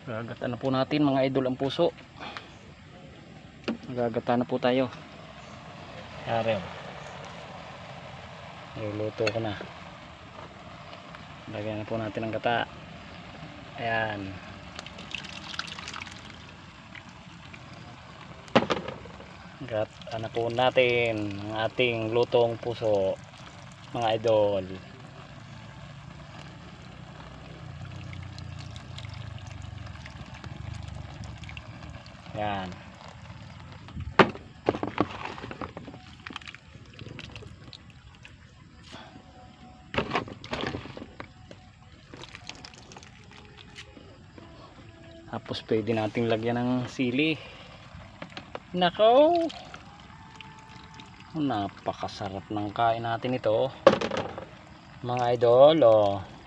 Gagata na po natin mga idol ang puso. Gagata na po tayo. Yari. Niluluto ko na. Lagyan na po natin ang gata. Ayan. Gata na po natin ang ating lutong puso mga idol. Yan. Tapos pwede nating lagyan ng sili. Nako. Napakasarap ng kain natin ito. Mga idol, oh.